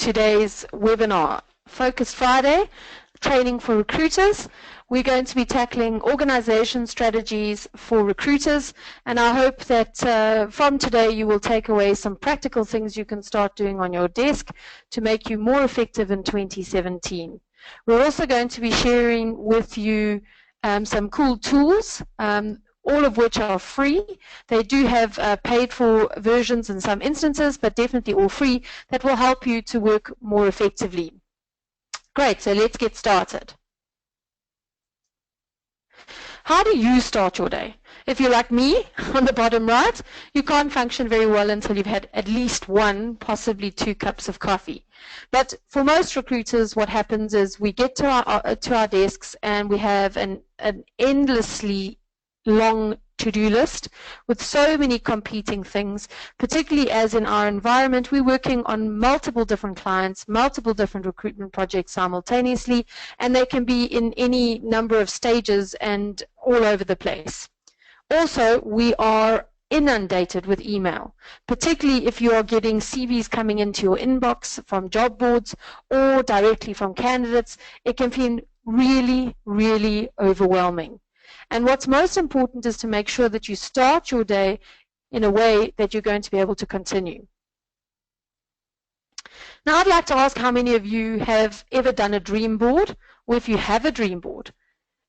today's webinar, Focused Friday, Training for Recruiters. We're going to be tackling organization strategies for recruiters, and I hope that from today you will take away some practical things you can start doing on your desk to make you more effective in 2017. We're also going to be sharing with you some cool tools, all of which are free. They do have paid for versions in some instances, but definitely all free, that will help you to work more effectively. Great, so let's get started. How do you start your day? If you're like me, on the bottom right, you can't function very well until you've had at least 1, possibly 2 cups of coffee. But for most recruiters, what happens is we get to our desks and we have an endlessly long to-do list with so many competing things, particularly as in our environment we're working on multiple different clients, multiple different recruitment projects simultaneously, and they can be in any number of stages and all over the place. Also, we are inundated with email, particularly if you are getting CVs coming into your inbox from job boards or directly from candidates. It can feel really, really overwhelming. And what's most important is to make sure that you start your day in a way that you're going to be able to continue. Now, I'd like to ask how many of you have ever done a dream board, or if you have a dream board.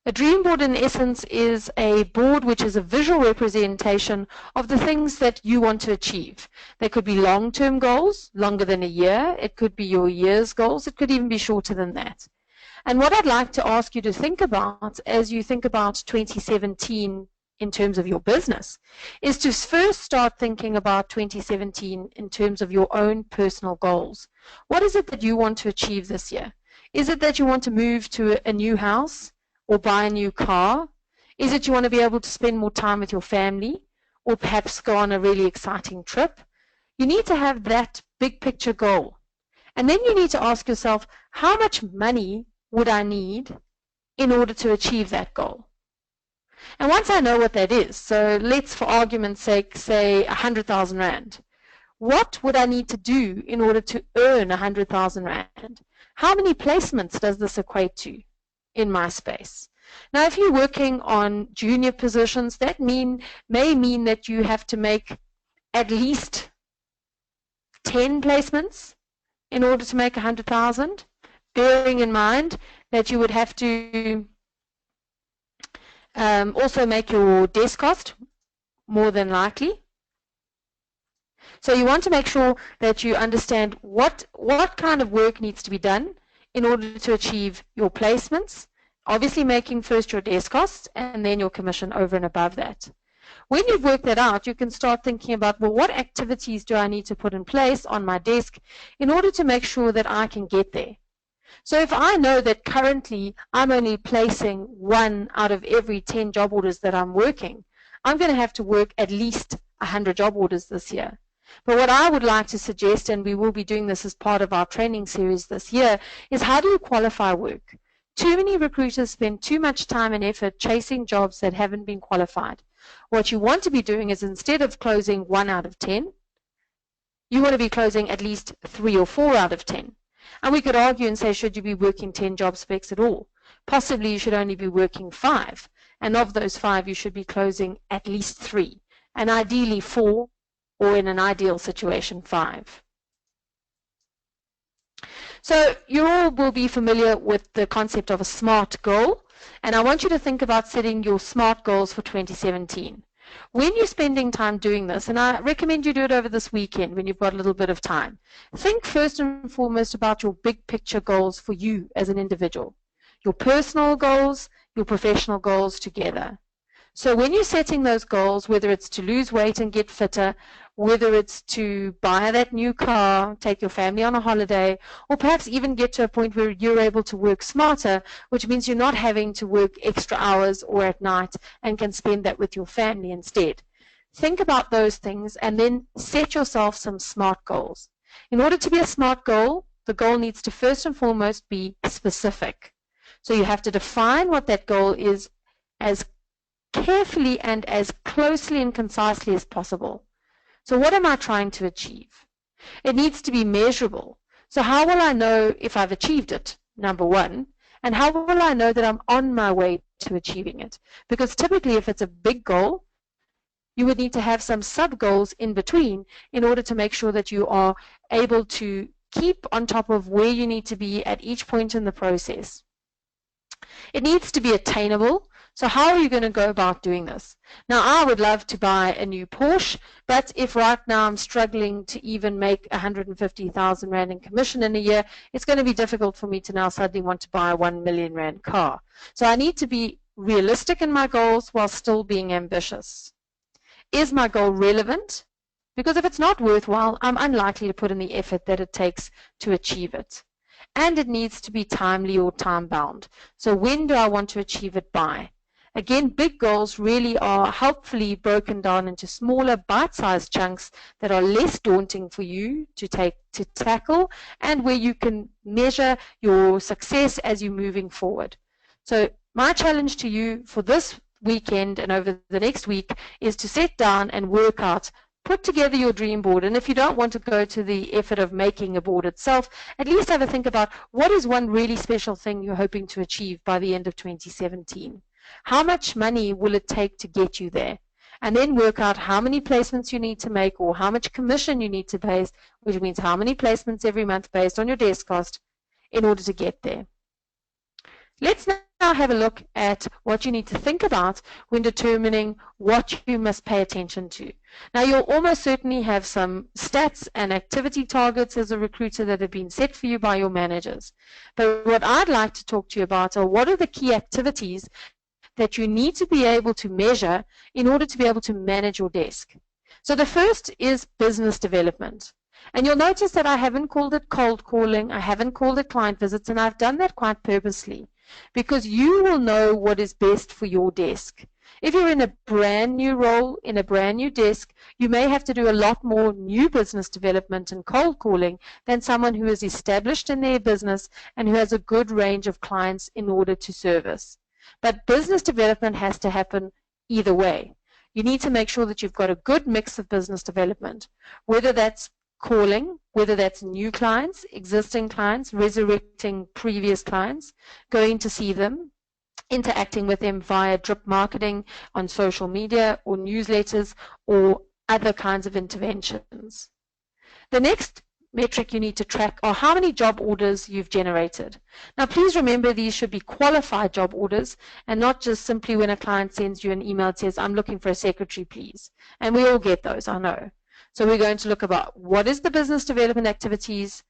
A dream board, in essence, is a board which is a visual representation of the things that you want to achieve. They could be long-term goals, longer than a year. It could be your year's goals. It could even be shorter than that. And what I'd like to ask you to think about as you think about 2017 in terms of your business is to first start thinking about 2017 in terms of your own personal goals. What is it that you want to achieve this year? Is it that you want to move to a new house or buy a new car? Is it you want to be able to spend more time with your family or perhaps go on a really exciting trip? You need to have that big picture goal. And then you need to ask yourself, how much money would I need in order to achieve that goal? And once I know what that is, so let's for argument's sake say 100,000 Rand, what would I need to do in order to earn 100,000 Rand? How many placements does this equate to in my space? Now, if you're working on junior positions, that may mean that you have to make at least 10 placements in order to make 100,000. Bearing in mind that you would have to also make your desk cost, more than likely. So you want to make sure that you understand what kind of work needs to be done in order to achieve your placements, obviously making first your desk costs and then your commission over and above that. When you've worked that out, you can start thinking about, well, what activities do I need to put in place on my desk in order to make sure that I can get there? So if I know that currently I'm only placing 1 out of every 10 job orders that I'm working, I'm going to have to work at least 100 job orders this year. But what I would like to suggest, and we will be doing this as part of our training series this year, is how do you qualify work? Too many recruiters spend too much time and effort chasing jobs that haven't been qualified. What you want to be doing is, instead of closing 1 out of 10, you want to be closing at least 3 or 4 out of 10. And we could argue and say, should you be working 10 job specs at all? Possibly you should only be working 5. And of those 5, you should be closing at least 3. And ideally 4, or in an ideal situation, 5. So you all will be familiar with the concept of a SMART goal. And I want you to think about setting your SMART goals for 2017. When you're spending time doing this, and I recommend you do it over this weekend when you've got a little bit of time, think first and foremost about your big picture goals for you as an individual. Your personal goals, your professional goals together. So when you're setting those goals, whether it's to lose weight and get fitter, whether it's to buy that new car, take your family on a holiday, or perhaps even get to a point where you're able to work smarter, which means you're not having to work extra hours or at night and can spend that with your family instead. Think about those things and then set yourself some SMART goals. In order to be a SMART goal, the goal needs to first and foremost be specific. So you have to define what that goal is as carefully and as closely and concisely as possible. So what am I trying to achieve? It needs to be measurable. So how will I know if I've achieved it? Number one. And how will I know that I'm on my way to achieving it? Because typically if it's a big goal, you would need to have some sub-goals in between in order to make sure that you are able to keep on top of where you need to be at each point in the process. It needs to be attainable. So how are you going to go about doing this? Now, I would love to buy a new Porsche, but if right now I'm struggling to even make 150,000 Rand in commission in a year, it's going to be difficult for me to now suddenly want to buy a 1 million Rand car. So I need to be realistic in my goals while still being ambitious. Is my goal relevant? Because if it's not worthwhile, I'm unlikely to put in the effort that it takes to achieve it. And it needs to be timely or time-bound. So when do I want to achieve it by? Again, big goals really are helpfully broken down into smaller bite-sized chunks that are less daunting for you to tackle, and where you can measure your success as you're moving forward. So my challenge to you for this weekend and over the next week is to sit down and work out, put together your dream board. And if you don't want to go to the effort of making a board itself, at least have a think about what is one really special thing you're hoping to achieve by the end of 2017. How much money will it take to get you there? And then work out how many placements you need to make, or how much commission you need to pay, which means how many placements every month based on your desk cost in order to get there. Let's now have a look at what you need to think about when determining what you must pay attention to. Now, you'll almost certainly have some stats and activity targets as a recruiter that have been set for you by your managers. But what I'd like to talk to you about are what are the key activities that you need to be able to measure in order to be able to manage your desk. So the first is business development. And you'll notice that I haven't called it cold calling, I haven't called it client visits, and I've done that quite purposely, because you will know what is best for your desk. If you're in a brand new role, in a brand new desk, you may have to do a lot more new business development and cold calling than someone who is established in their business and who has a good range of clients in order to service. But business development has to happen either way. You need to make sure that you've got a good mix of business development, whether that's calling, whether that's new clients, existing clients, resurrecting previous clients, going to see them, interacting with them via drip marketing on social media or newsletters or other kinds of interventions. The next metric you need to track are how many job orders you've generated. Now, please remember these should be qualified job orders and not just simply when a client sends you an email that says, I'm looking for a secretary, please. And we all get those, I know. So we're going to look about what is the business development activities,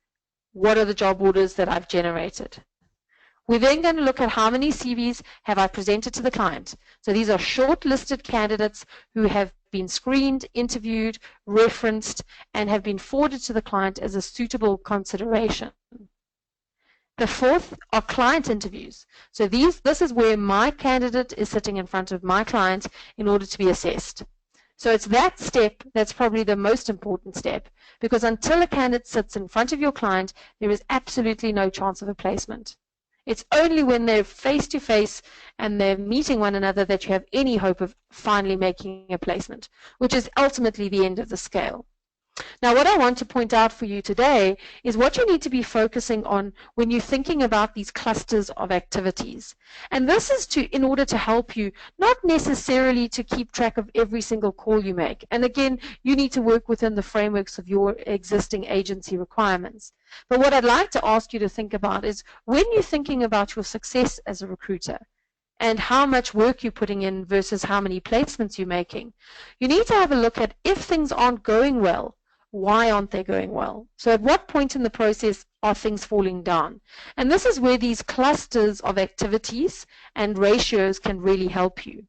what are the job orders that I've generated. We're then going to look at how many CVs have I presented to the client. So these are shortlisted candidates who have been screened, interviewed, referenced, and have been forwarded to the client as a suitable consideration. The fourth are client interviews. So this is where my candidate is sitting in front of my client in order to be assessed. So it's that step that's probably the most important step, because until a candidate sits in front of your client, there is absolutely no chance of a placement. It's only when they're face-to-face and they're meeting one another that you have any hope of finally making a placement, which is ultimately the end of the scale. Now, what I want to point out for you today is what you need to be focusing on when you're thinking about these clusters of activities. And this is in order to help you, not necessarily to keep track of every single call you make. And again, you need to work within the frameworks of your existing agency requirements. But what I'd like to ask you to think about is when you're thinking about your success as a recruiter, and how much work you're putting in versus how many placements you're making, you need to have a look at if things aren't going well, why aren't they going well? So at what point in the process are things falling down? And this is where these clusters of activities and ratios can really help you.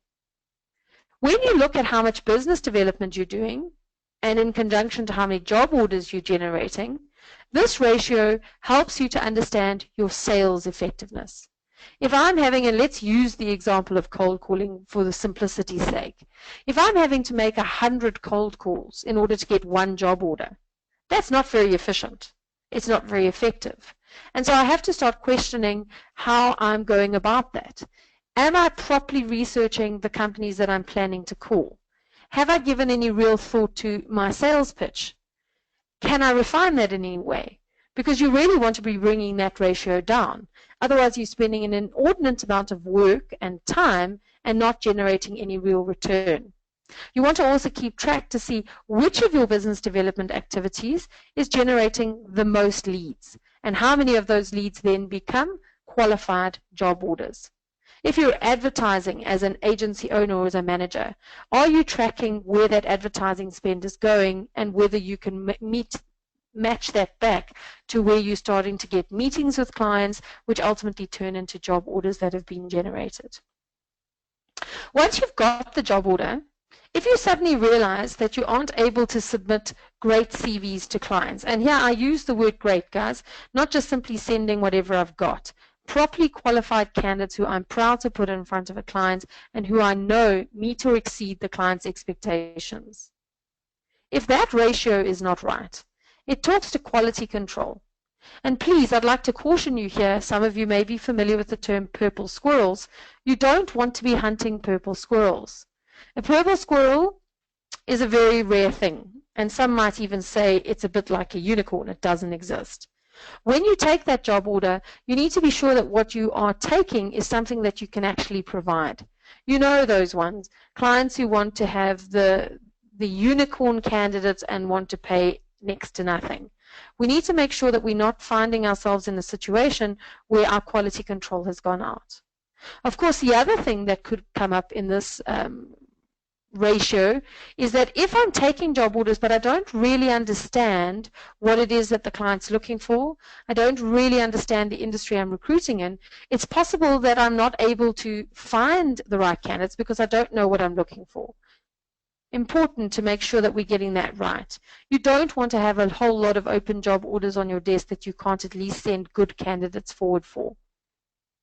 When you look at how much business development you're doing, and in conjunction to how many job orders you're generating, this ratio helps you to understand your sales effectiveness. If I'm having, and let's use the example of cold calling for the simplicity's sake, if I'm having to make 100 cold calls in order to get one job order, that's not very efficient. It's not very effective. And so I have to start questioning how I'm going about that. Am I properly researching the companies that I'm planning to call? Have I given any real thought to my sales pitch? Can I refine that in any way? because you really want to be bringing that ratio down. Otherwise, you're spending an inordinate amount of work and time and not generating any real return. You want to also keep track to see which of your business development activities is generating the most leads and how many of those leads then become qualified job orders. If you're advertising as an agency owner or as a manager, are you tracking where that advertising spend is going and whether you can match that back to where you're starting to get meetings with clients, which ultimately turn into job orders that have been generated? Once you've got the job order, if you suddenly realize that you aren't able to submit great CVs to clients, and here I use the word great, guys, not just simply sending whatever I've got, properly qualified candidates who I'm proud to put in front of a client and who I know meet or exceed the client's expectations. If that ratio is not right, it talks to quality control. And please, I'd like to caution you here, some of you may be familiar with the term purple squirrels. You don't want to be hunting purple squirrels. A purple squirrel is a very rare thing, and some might even say it's a bit like a unicorn. It doesn't exist. When you take that job order, you need to be sure that what you are taking is something that you can actually provide. You know those ones, clients who want to have the unicorn candidates and want to pay next to nothing. We need to make sure that we're not finding ourselves in a situation where our quality control has gone out. Of course, the other thing that could come up in this ratio is that if I'm taking job orders but I don't really understand what it is that the client's looking for, I don't really understand the industry I'm recruiting in, it's possible that I'm not able to find the right candidates because I don't know what I'm looking for. Important to make sure that we're getting that right. You don't want to have a whole lot of open job orders on your desk that you can't at least send good candidates forward for.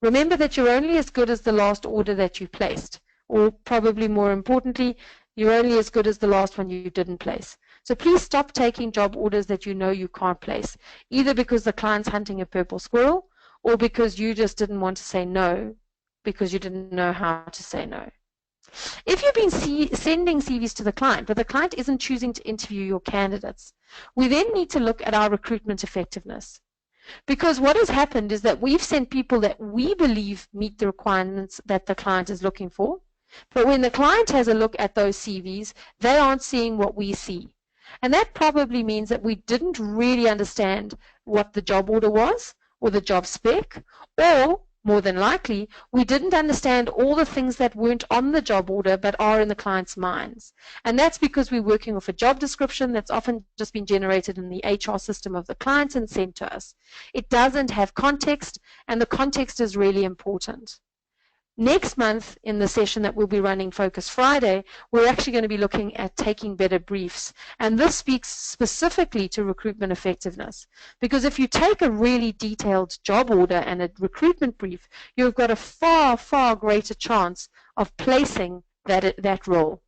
Remember that you're only as good as the last order that you placed. Or probably more importantly, you're only as good as the last one you didn't place. So please stop taking job orders that you know you can't place, either because the client's hunting a purple squirrel or because you just didn't want to say no because you didn't know how to say no. If you've been sending CVs to the client, but the client isn't choosing to interview your candidates, we then need to look at our recruitment effectiveness. Because what has happened is that we've sent people that we believe meet the requirements that the client is looking for. But when the client has a look at those CVs, they aren't seeing what we see. And that probably means that we didn't really understand what the job order was or the job spec, or more than likely, we didn't understand all the things that weren't on the job order but are in the client's minds. And that's because we're working off a job description that's often just been generated in the HR system of the client and sent to us. It doesn't have context, and the context is really important. Next month, in the session that we'll be running Focus Friday, we're actually going to be looking at taking better briefs. And this speaks specifically to recruitment effectiveness. Because if you take a really detailed job order and a recruitment brief, you've got a far, far greater chance of placing that role.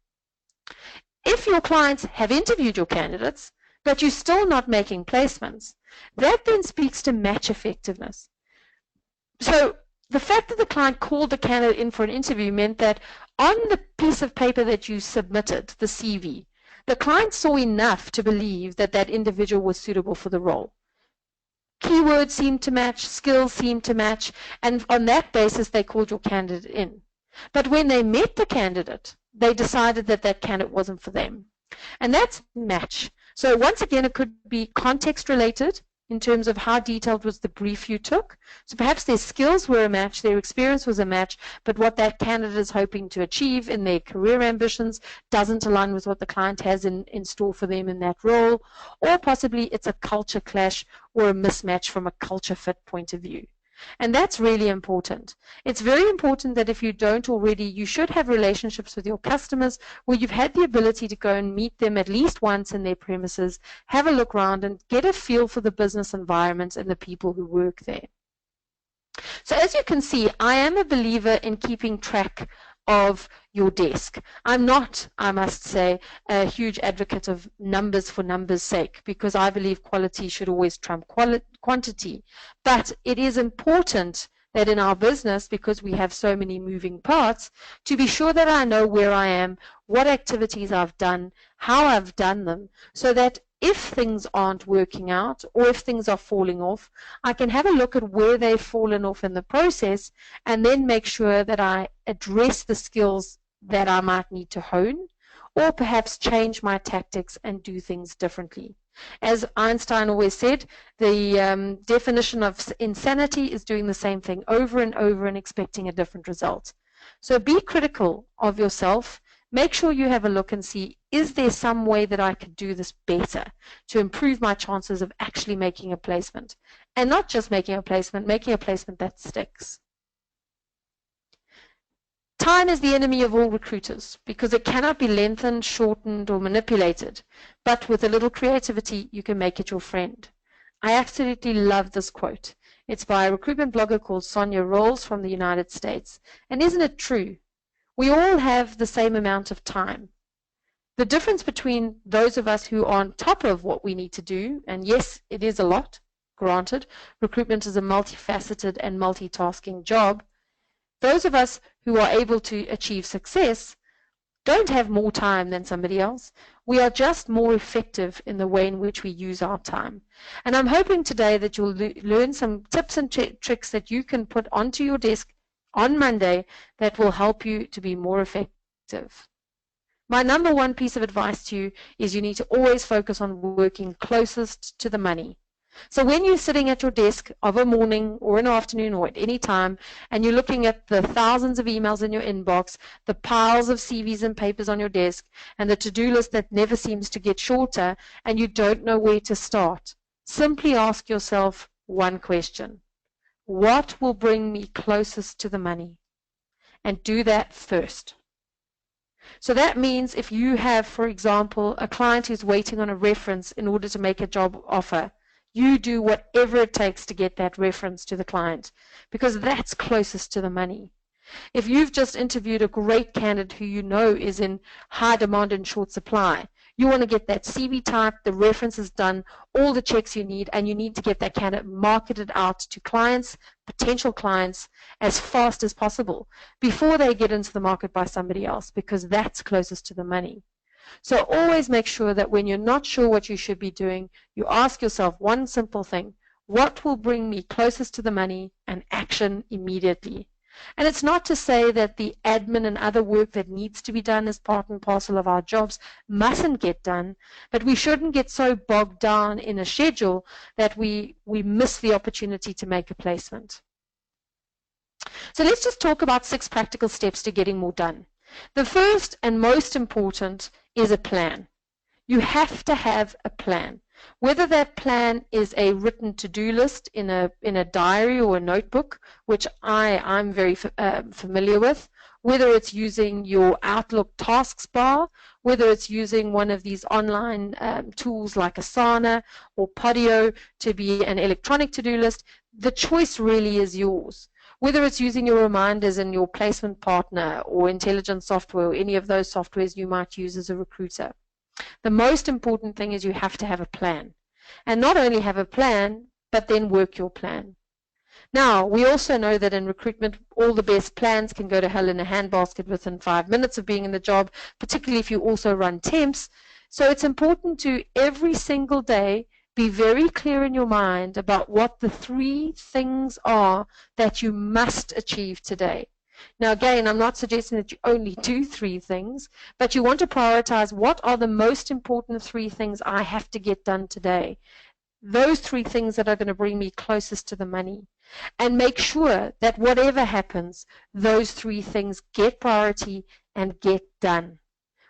If your clients have interviewed your candidates, but you're still not making placements, that then speaks to match effectiveness. So the fact that the client called the candidate in for an interview meant that on the piece of paper that you submitted, the CV, the client saw enough to believe that that individual was suitable for the role. Keywords seemed to match, skills seemed to match, and on that basis they called your candidate in. But when they met the candidate, they decided that that candidate wasn't for them. And that's match. So once again, it could be context related, in terms of how detailed was the brief you took. So perhaps their skills were a match, their experience was a match, but what that candidate is hoping to achieve in their career ambitions doesn't align with what the client has in store for them in that role, or possibly it's a culture clash or a mismatch from a culture fit point of view. And that's really important. It's very important that if you don't already, you should have relationships with your customers where you've had the ability to go and meet them at least once in their premises, have a look around and get a feel for the business environment and the people who work there. So as you can see, I am a believer in keeping track of your desk. I'm not, I must say, a huge advocate of numbers for numbers' sake, because I believe quality should always trump quantity. But it is important that in our business, because we have so many moving parts, to be sure that I know where I am, what activities I've done, how I've done them, so that if things aren't working out or if things are falling off, I can have a look at where they've fallen off in the process and then make sure that I address the skills that I might need to hone, or perhaps change my tactics and do things differently. As Einstein always said, the definition of insanity is doing the same thing over and over and expecting a different result. So be critical of yourself. Make sure you have a look and see, is there some way that I could do this better to improve my chances of actually making a placement? And not just making a placement that sticks. Time is the enemy of all recruiters because it cannot be lengthened, shortened, or manipulated. But with a little creativity, you can make it your friend. I absolutely love this quote. It's by a recruitment blogger called Sonia Rolls from the United States. And isn't it true? We all have the same amount of time. The difference between those of us who are on top of what we need to do, and yes, it is a lot, granted, recruitment is a multifaceted and multitasking job, those of us who are able to achieve success don't have more time than somebody else. We are just more effective in the way in which we use our time. And I'm hoping today that you'll learn some tips and tricks that you can put onto your desk on Monday that will help you to be more effective. My number one piece of advice to you is you need to always focus on working closest to the money. So when you're sitting at your desk of a morning or an afternoon or at any time and you're looking at the thousands of emails in your inbox, the piles of CVs and papers on your desk, and the to-do list that never seems to get shorter and you don't know where to start, simply ask yourself one question. What will bring me closest to the money? And do that first. So that means if you have, for example, a client who's waiting on a reference in order to make a job offer, you do whatever it takes to get that reference to the client because that's closest to the money. If you've just interviewed a great candidate who you know is in high demand and short supply, you want to get that CV typed, the references done, all the checks you need, and you need to get that candidate marketed out to clients, potential clients, as fast as possible before they get into the market by somebody else because that's closest to the money. So always make sure that when you're not sure what you should be doing, you ask yourself one simple thing. What will bring me closest to the money and action immediately? And it's not to say that the admin and other work that needs to be done as part and parcel of our jobs mustn't get done, but we shouldn't get so bogged down in a schedule that we miss the opportunity to make a placement. So let's just talk about 6 practical steps to getting more done. The first and most important is a plan. You have to have a plan. Whether that plan is a written to-do list in a diary or a notebook, which I'm very familiar with, whether it's using your Outlook tasks bar, whether it's using one of these online tools like Asana or Podio to be an electronic to-do list, the choice really is yours. Whether it's using your reminders in your placement partner or intelligent software or any of those softwares you might use as a recruiter. The most important thing is you have to have a plan. And not only have a plan, but then work your plan. Now, we also know that in recruitment, all the best plans can go to hell in a handbasket within 5 minutes of being in the job, particularly if you also run temps. So it's important to every single day be very clear in your mind about what the 3 things are that you must achieve today. Now, again, I'm not suggesting that you only do 3 things, but you want to prioritize what are the most important 3 things I have to get done today. Those 3 things that are going to bring me closest to the money. And make sure that whatever happens, those 3 things get priority and get done.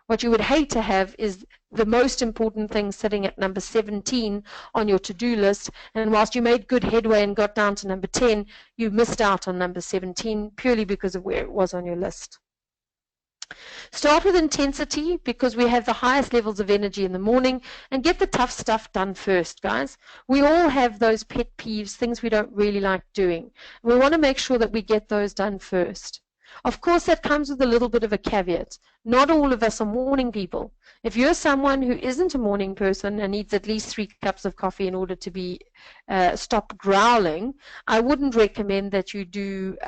What you would hate to have is the most important thing sitting at number 17 on your to-do list, and whilst you made good headway and got down to number 10, you missed out on number 17 purely because of where it was on your list. Start with intensity because we have the highest levels of energy in the morning, and get the tough stuff done first, guys. We all have those pet peeves, things we don't really like doing. We want to make sure that we get those done first. Of course, that comes with a little bit of a caveat. Not all of us are morning people. If you're someone who isn't a morning person and needs at least 3 cups of coffee in order to be stop growling, I wouldn't recommend that you do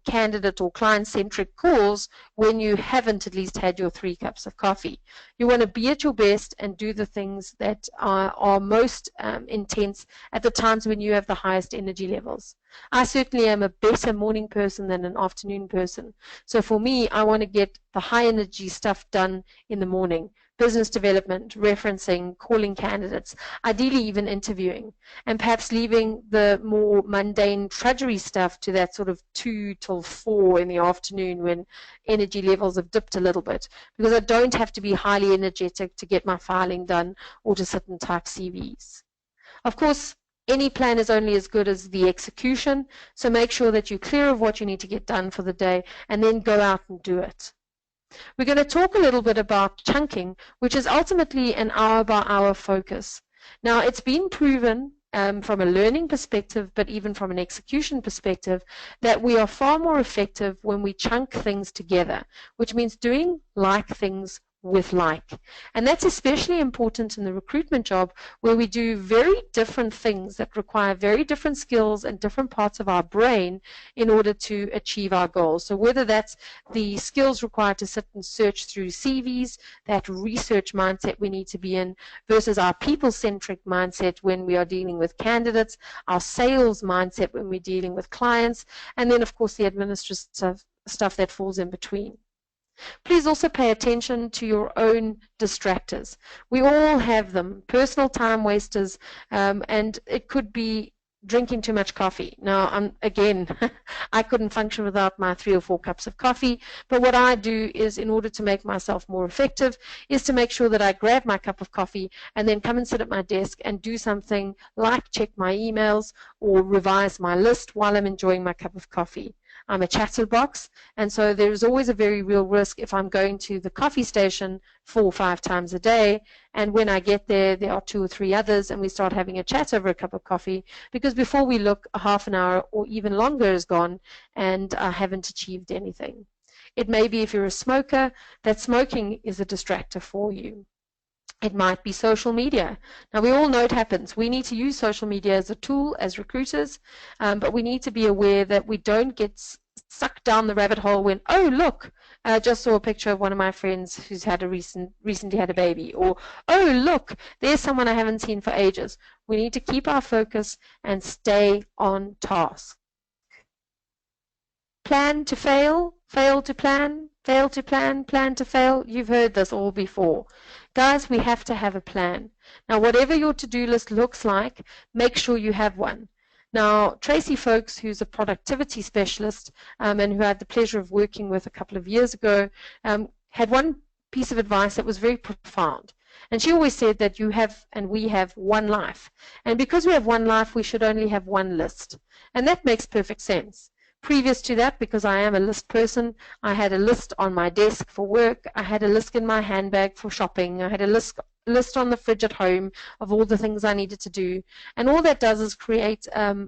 candidate or client-centric calls when you haven't at least had your 3 cups of coffee. You want to be at your best and do the things that are most intense at the times when you have the highest energy levels. I certainly am a better morning person than an afternoon person. So for me, I want to get the high energy stuff done in the morning. Business development, referencing, calling candidates, ideally even interviewing, and perhaps leaving the more mundane trudgery stuff to that sort of 2 till 4 in the afternoon when energy levels have dipped a little bit, because I don't have to be highly energetic to get my filing done or to sit and type CVs. Of course, any plan is only as good as the execution, so make sure that you're clear of what you need to get done for the day and then go out and do it. We're going to talk a little bit about chunking, which is ultimately an hour-by-hour focus. Now, it's been proven from a learning perspective, but even from an execution perspective, that we are far more effective when we chunk things together, which means doing like things with like. And that's especially important in the recruitment job, where we do very different things that require very different skills and different parts of our brain in order to achieve our goals. So whether that's the skills required to sit and search through CVs, that research mindset we need to be in, versus our people-centric mindset when we are dealing with candidates, our sales mindset when we're dealing with clients, and then of course the administrative stuff that falls in between. Please also pay attention to your own distractors. We all have them, personal time wasters, and it could be drinking too much coffee. Now, again, I couldn't function without my 3 or 4 cups of coffee, but what I do is, in order to make myself more effective, is to make sure that I grab my cup of coffee and then come and sit at my desk and do something like check my emails or revise my list while I'm enjoying my cup of coffee. I'm a chatterbox, and so there's always a very real risk if I'm going to the coffee station 4 or 5 times a day, and when I get there, there are 2 or 3 others, and we start having a chat over a cup of coffee, because before we look, a half an hour or even longer is gone, and I haven't achieved anything. It may be, if you're a smoker, that smoking is a distractor for you. It might be social media. Now, we all know it happens. We need to use social media as a tool as recruiters, but we need to be aware that we don't get sucked down the rabbit hole when, oh, look, I just saw a picture of one of my friends who's had a recently had a baby, or, oh, look, there's someone I haven't seen for ages. We need to keep our focus and stay on task. Plan to fail, fail to plan, fail to plan, plan to fail. You've heard this all before. Guys, we have to have a plan. Now, whatever your to-do list looks like, make sure you have one. Now, Tracy Folks, who's a productivity specialist and who I had the pleasure of working with a couple of years ago, had one piece of advice that was very profound. And she always said that you have and we have one life. And because we have one life, we should only have one list. And that makes perfect sense. Previous to that, because I am a list person, I had a list on my desk for work, I had a list in my handbag for shopping, I had a list on the fridge at home of all the things I needed to do. And all that does is create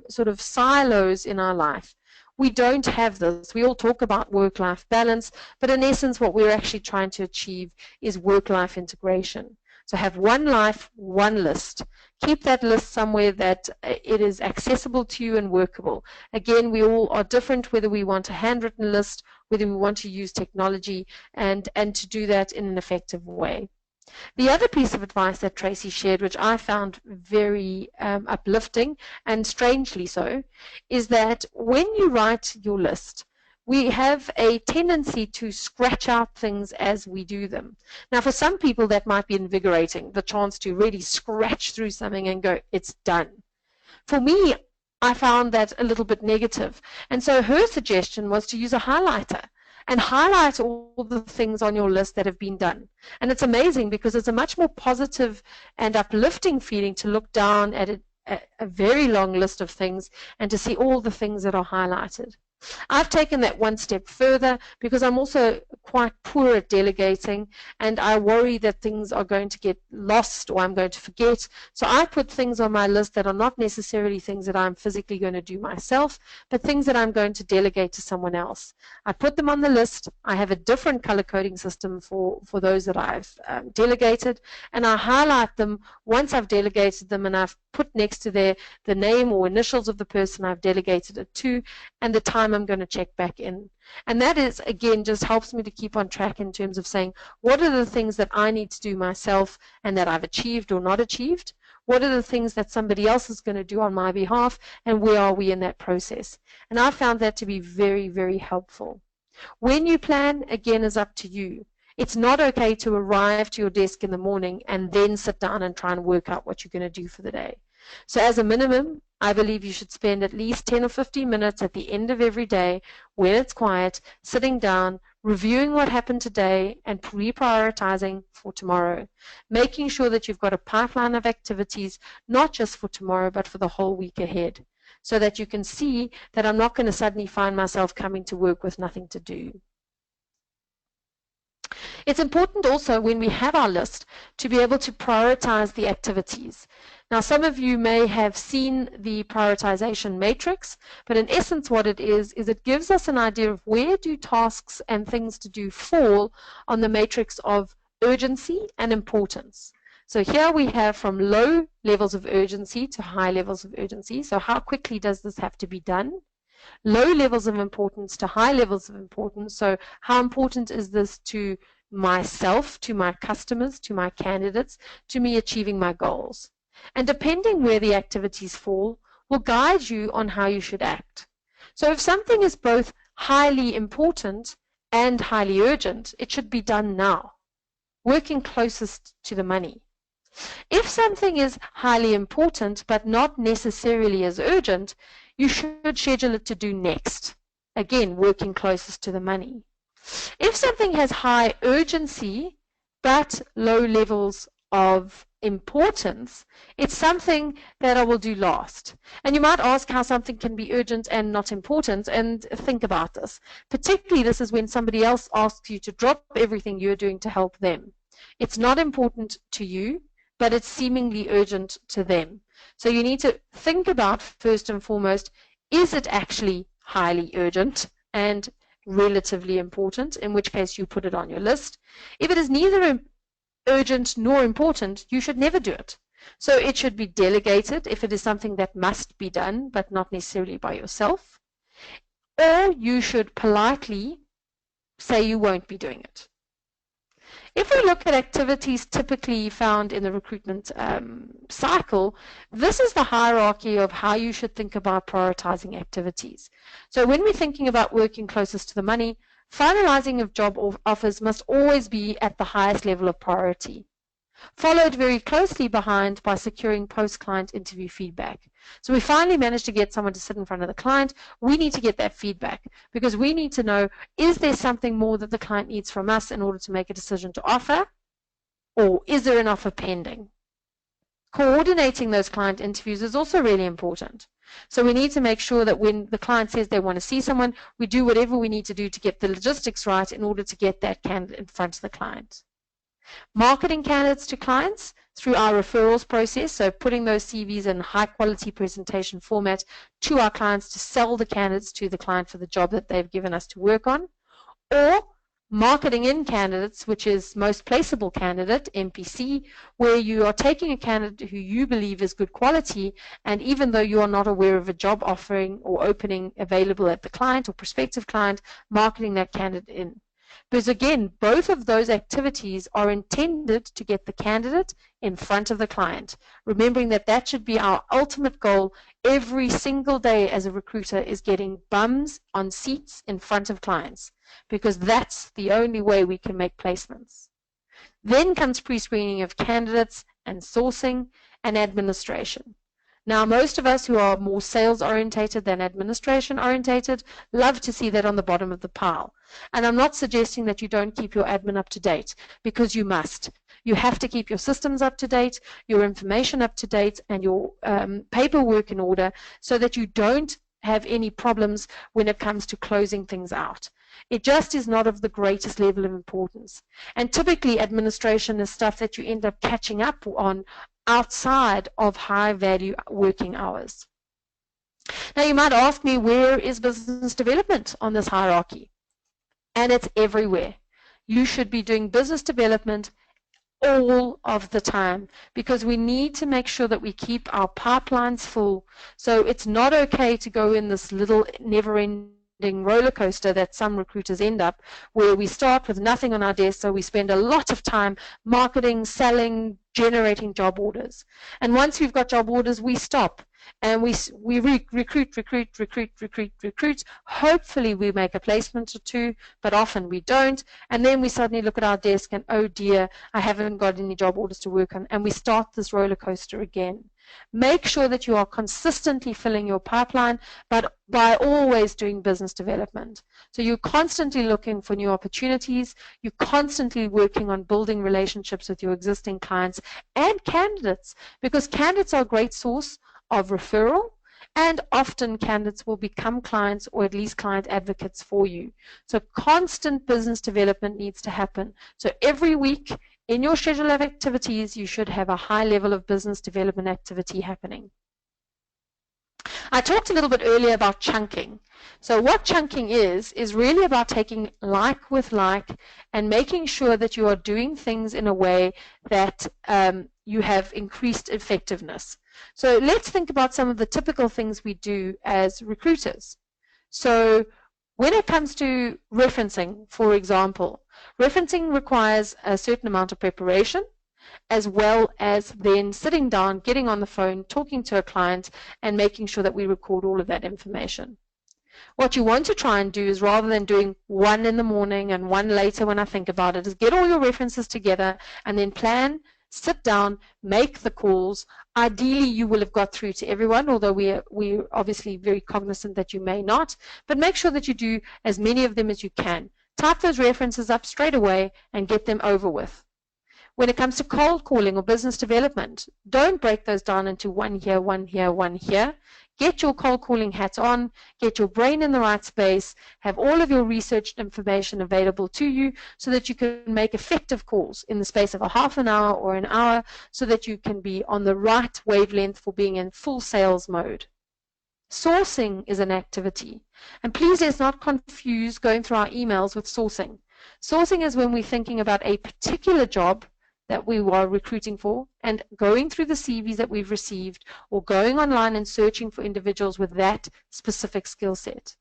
sort of silos in our life. We don't have this. We all talk about work-life balance, but in essence what we're actually trying to achieve is work-life integration. So have one life, one list. Keep that list somewhere that it is accessible to you and workable. Again, we all are different, whether we want a handwritten list, whether we want to use technology, and to do that in an effective way. The other piece of advice that Tracy shared, which I found very uplifting, and strangely so, is that when you write your list, we have a tendency to scratch out things as we do them. Now, for some people, that might be invigorating, the chance to really scratch through something and go, it's done. For me, I found that a little bit negative. And so her suggestion was to use a highlighter and highlight all the things on your list that have been done. And it's amazing because it's a much more positive and uplifting feeling to look down at a very long list of things and to see all the things that are highlighted. I've taken that one step further because I'm also quite poor at delegating, and I worry that things are going to get lost or I'm going to forget. So I put things on my list that are not necessarily things that I'm physically going to do myself, but things that I'm going to delegate to someone else. I put them on the list. I have a different color coding system for those that I've delegated, and I highlight them once I've delegated them, and I've put next to there the name or initials of the person I've delegated it to and the time I'm going to check back in. And that is, again, just helps me to keep on track in terms of saying, what are the things that I need to do myself and that I've achieved or not achieved? What are the things that somebody else is going to do on my behalf, and where are we in that process? And I found that to be very, very helpful. When you plan, again, is up to you. It's not okay to arrive to your desk in the morning and then sit down and try and work out what you're going to do for the day. So as a minimum, I believe you should spend at least 10 or 15 minutes at the end of every day when it's quiet, sitting down, reviewing what happened today and reprioritizing for tomorrow, making sure that you've got a pipeline of activities, not just for tomorrow, but for the whole week ahead, so that you can see that I'm not going to suddenly find myself coming to work with nothing to do. It's important also when we have our list to be able to prioritize the activities. Now, some of you may have seen the prioritization matrix, but in essence what it is it gives us an idea of where do tasks and things to do fall on the matrix of urgency and importance. So here we have from low levels of urgency to high levels of urgency. So how quickly does this have to be done? Low levels of importance to high levels of importance. So how important is this to myself, to my customers, to my candidates, to me achieving my goals? And depending where the activities fall will guide you on how you should act. So if something is both highly important and highly urgent, it should be done now, working closest to the money. If something is highly important but not necessarily as urgent, you should schedule it to do next, again, working closest to the money. If something has high urgency but low levels of importance, it's something that I will do last. And you might ask how something can be urgent and not important, and think about this. Particularly, this is when somebody else asks you to drop everything you're doing to help them. It's not important to you, but it's seemingly urgent to them. So you need to think about, first and foremost, is it actually highly urgent and relatively important, in which case you put it on your list. If it is neither urgent nor important, you should never do it. So it should be delegated if it is something that must be done, but not necessarily by yourself. Or you should politely say you won't be doing it. If we look at activities typically found in the recruitment cycle, this is the hierarchy of how you should think about prioritizing activities. So when we're thinking about working closest to the money, finalizing of job offers must always be at the highest level of priority, followed very closely behind by securing post-client interview feedback. So we finally managed to get someone to sit in front of the client. We need to get that feedback because we need to know, is there something more that the client needs from us in order to make a decision to offer, or is there an offer pending? Coordinating those client interviews is also really important. So we need to make sure that when the client says they want to see someone, we do whatever we need to do to get the logistics right in order to get that candidate in front of the client. Marketing candidates to clients through our referrals process, so putting those CVs in high quality presentation format to our clients to sell the candidates to the client for the job that they've given us to work on, or marketing in candidates, which is most placeable candidate, MPC, where you are taking a candidate who you believe is good quality, and even though you are not aware of a job offering or opening available at the client or prospective client, marketing that candidate in. Because again, both of those activities are intended to get the candidate in front of the client. Remembering that that should be our ultimate goal every single day as a recruiter, is getting bums on seats in front of clients, because that's the only way we can make placements. Then comes pre-screening of candidates and sourcing and administration. Now, most of us who are more sales-orientated than administration-orientated love to see that on the bottom of the pile. And I'm not suggesting that you don't keep your admin up to date, because you must. You have to keep your systems up to date, your information up to date, and your paperwork in order, so that you don't have any problems when it comes to closing things out. It just is not of the greatest level of importance. And typically administration is stuff that you end up catching up on outside of high value working hours. Now you might ask me, where is business development on this hierarchy? And it's everywhere. You should be doing business development all of the time, because we need to make sure that we keep our pipelines full. So it's not okay to go in this little never-ending roller coaster that some recruiters end up, where we start with nothing on our desk, so we spend a lot of time marketing, selling, generating job orders. And once we've got job orders, we stop and we recruit. Hopefully we make a placement or two, but often we don't. And then we suddenly look at our desk and, oh dear, I haven't got any job orders to work on. And we start this roller coaster again. Make sure that you are consistently filling your pipeline, but by always doing business development. So you're constantly looking for new opportunities. You're constantly working on building relationships with your existing clients and candidates, because candidates are a great source of referral, and often candidates will become clients or at least client advocates for you. So constant business development needs to happen. So every week in your schedule of activities, you should have a high level of business development activity happening. I talked a little bit earlier about chunking. So what chunking is really about taking like with like and making sure that you are doing things in a way that you have increased effectiveness. So let's think about some of the typical things we do as recruiters. So when it comes to referencing, for example, referencing requires a certain amount of preparation, as well as then sitting down, getting on the phone, talking to a client, and making sure that we record all of that information. What you want to try and do is, rather than doing one in the morning and one later when I think about it, is get all your references together and then plan, sit down, make the calls. Ideally, you will have got through to everyone, although we're obviously very cognizant that you may not, but make sure that you do as many of them as you can. Type those references up straight away and get them over with. When it comes to cold calling or business development, don't break those down into one here, one here, one here. Get your cold calling hat on, get your brain in the right space, have all of your research information available to you so that you can make effective calls in the space of a half an hour or an hour, so that you can be on the right wavelength for being in full sales mode. Sourcing is an activity. And please let's not confuse going through our emails with sourcing. Sourcing is when we're thinking about a particular job that we are recruiting for and going through the CVs that we've received, or going online and searching for individuals with that specific skill set.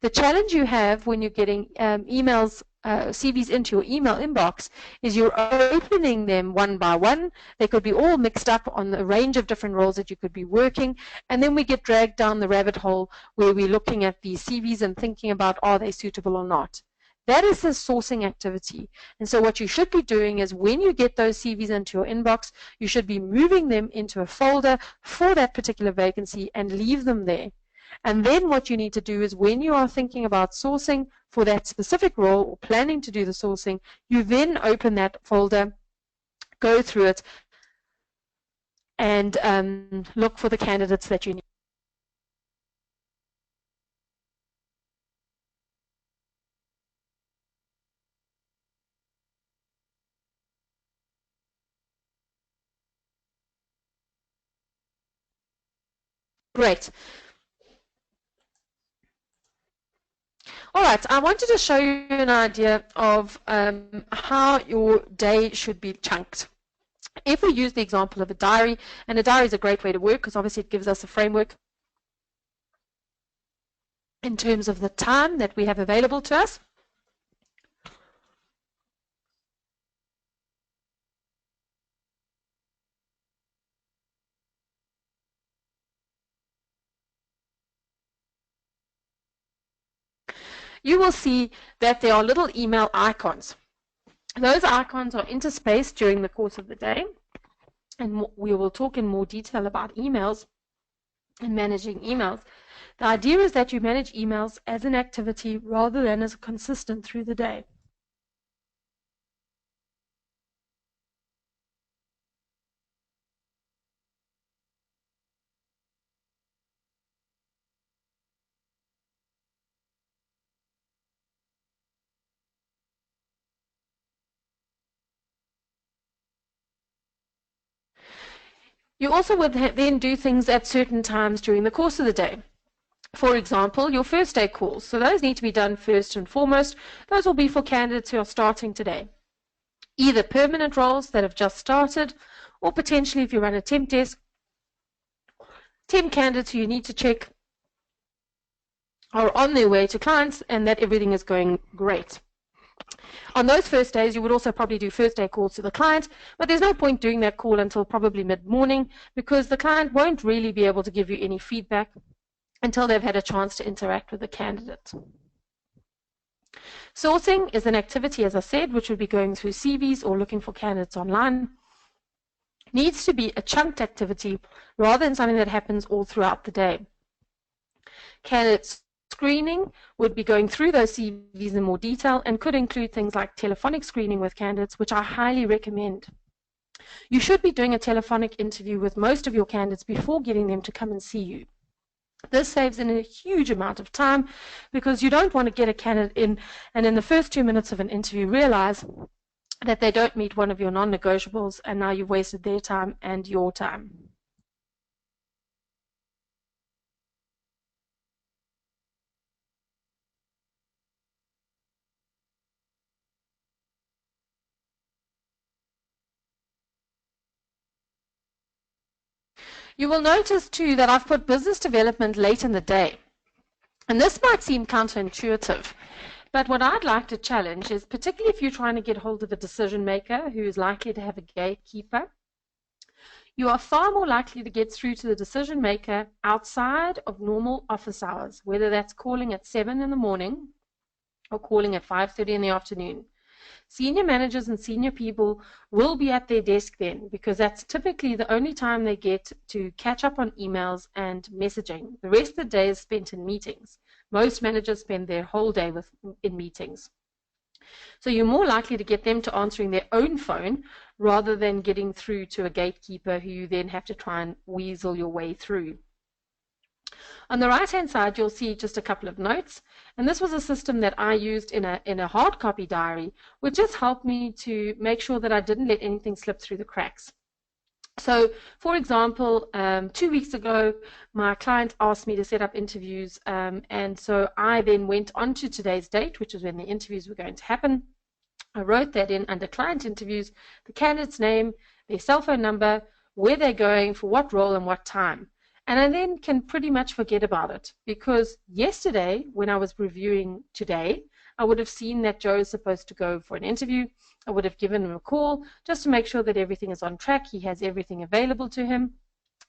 The challenge you have when you're getting emails, CVs into your email inbox, is you're opening them one by one. They could be all mixed up on the range of different roles that you could be working, and then we get dragged down the rabbit hole where we're looking at these CVs and thinking about, are they suitable or not. That is the sourcing activity. And so what you should be doing is, when you get those CVs into your inbox, you should be moving them into a folder for that particular vacancy and leave them there. And then what you need to do is, when you are thinking about sourcing for that specific role or planning to do the sourcing, you then open that folder, go through it, and look for the candidates that you need. Great. All right, I wanted to show you an idea of how your day should be chunked. If we use the example of a diary, and a diary is a great way to work because obviously it gives us a framework in terms of the time that we have available to us. You will see that there are little email icons. Those icons are interspaced during the course of the day, and we will talk in more detail about emails and managing emails. The idea is that you manage emails as an activity rather than as consistent through the day. You also would then do things at certain times during the course of the day. For example, your first day calls. So those need to be done first and foremost. Those will be for candidates who are starting today. Either permanent roles that have just started, or potentially if you run a temp desk, temp candidates who you need to check are on their way to clients and that everything is going great. On those first days, you would also probably do first day calls to the client, but there's no point doing that call until probably mid-morning because the client won't really be able to give you any feedback until they've had a chance to interact with the candidate. Sourcing is an activity, as I said, which would be going through CVs or looking for candidates online. Needs to be a chunked activity rather than something that happens all throughout the day. Candidate screening would be going through those CVs in more detail and could include things like telephonic screening with candidates, which I highly recommend. You should be doing a telephonic interview with most of your candidates before getting them to come and see you. This saves in a huge amount of time because you don't want to get a candidate in and in the first 2 minutes of an interview realize that they don't meet one of your non-negotiables and now you've wasted their time and your time. You will notice too that I've put business development late in the day. And this might seem counterintuitive, but what I'd like to challenge is, particularly if you're trying to get hold of a decision maker who is likely to have a gatekeeper, you are far more likely to get through to the decision maker outside of normal office hours, whether that's calling at 7 in the morning or calling at 5:30 in the afternoon. Senior managers and senior people will be at their desk then because that's typically the only time they get to catch up on emails and messaging. The rest of the day is spent in meetings. Most managers spend their whole day in meetings. So you're more likely to get them to answering their own phone rather than getting through to a gatekeeper who you then have to try and weasel your way through. On the right-hand side, you'll see just a couple of notes. And this was a system that I used in a hard copy diary, which just helped me to make sure that I didn't let anything slip through the cracks. So, for example, 2 weeks ago, my client asked me to set up interviews, and so I then went on to today's date, which is when the interviews were going to happen. I wrote that in under client interviews, the candidate's name, their cell phone number, where they're going, for what role and what time. And I then can pretty much forget about it because yesterday, when I was reviewing today, I would have seen that Joe is supposed to go for an interview. I would have given him a call just to make sure that everything is on track. He has everything available to him.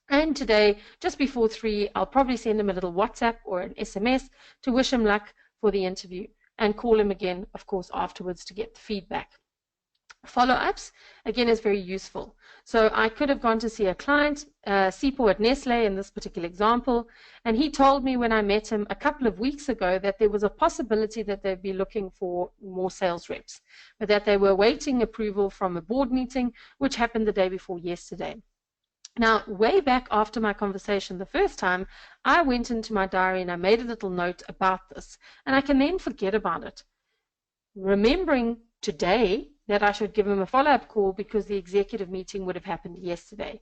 And today, just before 3, I'll probably send him a little WhatsApp or an SMS to wish him luck for the interview and call him again, of course, afterwards to get the feedback. Follow-ups, again, is very useful. So I could have gone to see a client, Sipo at Nestle in this particular example, and he told me when I met him a couple of weeks ago that there was a possibility that they'd be looking for more sales reps, but that they were awaiting approval from a board meeting, which happened the day before yesterday. Now, way back after my conversation the first time, I went into my diary and I made a little note about this, and I can then forget about it. Remembering today that I should give him a follow-up call because the executive meeting would have happened yesterday.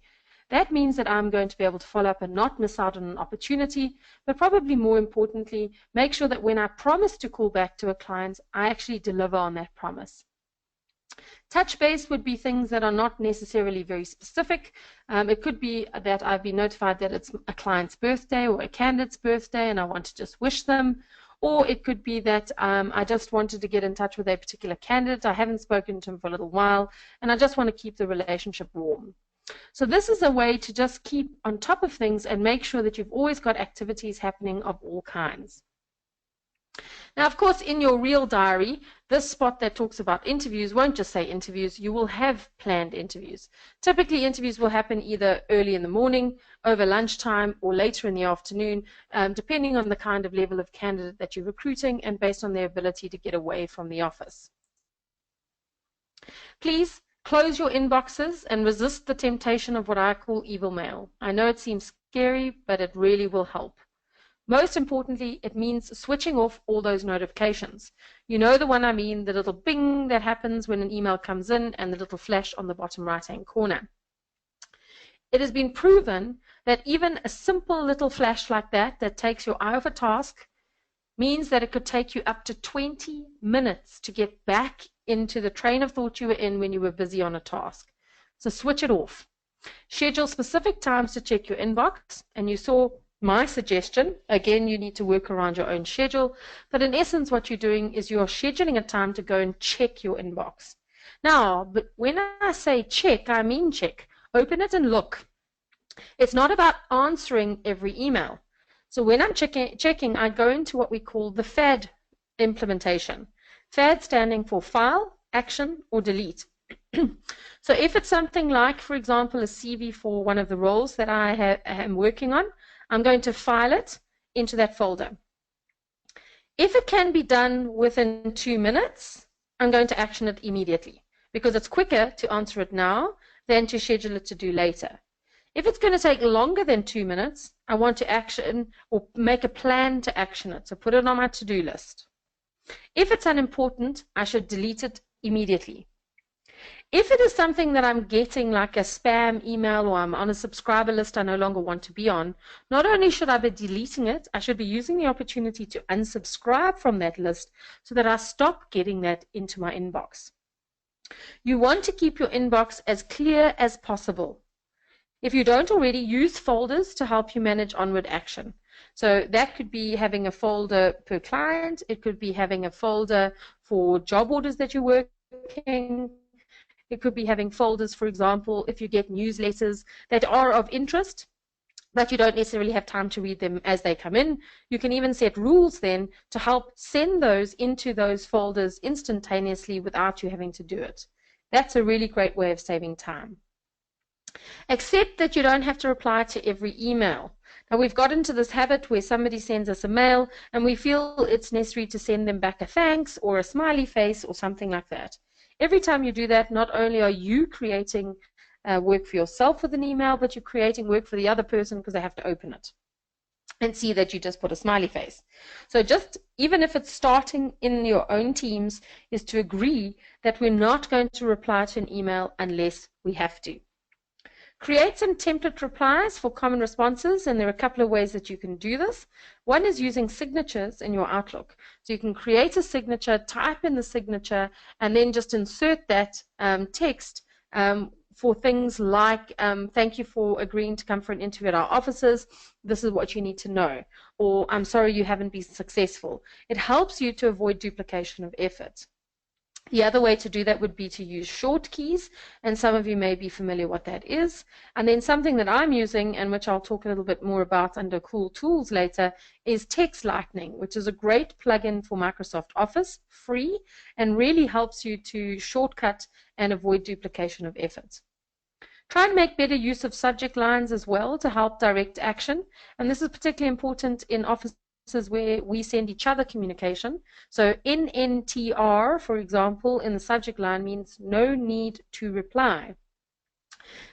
That means that I'm going to be able to follow up and not miss out on an opportunity, but probably more importantly, make sure that when I promise to call back to a client, I actually deliver on that promise. Touch base would be things that are not necessarily very specific. It could be that I've been notified that it's a client's birthday or a candidate's birthday and I want to just wish them. Or it could be that I just wanted to get in touch with a particular candidate. I haven't spoken to him for a little while, and I just want to keep the relationship warm. So this is a way to just keep on top of things and make sure that you've always got activities happening of all kinds. Now, of course, in your real diary, this spot that talks about interviews won't just say interviews. You will have planned interviews. Typically, interviews will happen either early in the morning, over lunchtime, or later in the afternoon, depending on the kind of level of candidate that you're recruiting and based on their ability to get away from the office. Please close your inboxes and resist the temptation of what I call evil mail. I know it seems scary, but it really will help. Most importantly, it means switching off all those notifications. You know the one I mean, the little bing that happens when an email comes in and the little flash on the bottom right-hand corner. It has been proven that even a simple little flash like that takes your eye off a task, means that it could take you up to 20 minutes to get back into the train of thought you were in when you were busy on a task. So switch it off. Schedule specific times to check your inbox, and you saw my suggestion. Again, you need to work around your own schedule, but in essence what you're doing is you're scheduling a time to go and check your inbox. Now, but when I say check, I mean check. Open it and look. It's not about answering every email. So when I'm checking, I go into what we call the FAD implementation. FAD standing for file, action, or delete. So if it's something like, for example, a CV for one of the roles that I am working on, I'm going to file it into that folder. If it can be done within 2 minutes, I'm going to action it immediately, because it's quicker to answer it now than to schedule it to do later. If it's going to take longer than 2 minutes, I want to action or make a plan to action it, so put it on my to-do list. If it's unimportant, I should delete it immediately. If it is something that I'm getting like a spam email or I'm on a subscriber list I no longer want to be on, not only should I be deleting it, I should be using the opportunity to unsubscribe from that list so that I stop getting that into my inbox. You want to keep your inbox as clear as possible. If you don't already, use folders to help you manage onward action. So that could be having a folder per client. It could be having a folder for job orders that you're working. It could be having folders, for example, if you get newsletters that are of interest, but you don't necessarily have time to read them as they come in. You can even set rules then to help send those into those folders instantaneously without you having to do it. That's a really great way of saving time. Accept that you don't have to reply to every email. Now, we've got into this habit where somebody sends us a mail and we feel it's necessary to send them back a thanks or a smiley face or something like that. Every time you do that, not only are you creating work for yourself with an email, but you're creating work for the other person because they have to open it and see that you just put a smiley face. So just, even if it's starting in your own teams, is to agree that we're not going to reply to an email unless we have to. Create some template replies for common responses, and there are a couple of ways that you can do this. One is using signatures in your Outlook. So you can create a signature, type in the signature, and then just insert that text for things like, thank you for agreeing to come for an interview at our offices. This is what you need to know. Or, I'm sorry you haven't been successful. It helps you to avoid duplication of effort. The other way to do that would be to use short keys, and some of you may be familiar what that is. And then something that I'm using, and which I'll talk a little bit more about under Cool Tools later, is Text Lightning, which is a great plugin for Microsoft Office, free, and really helps you to shortcut and avoid duplication of effort. Try and make better use of subject lines as well to help direct action, and this is particularly important in Office where we send each other communication. So NNTR, for example, in the subject line means no need to reply.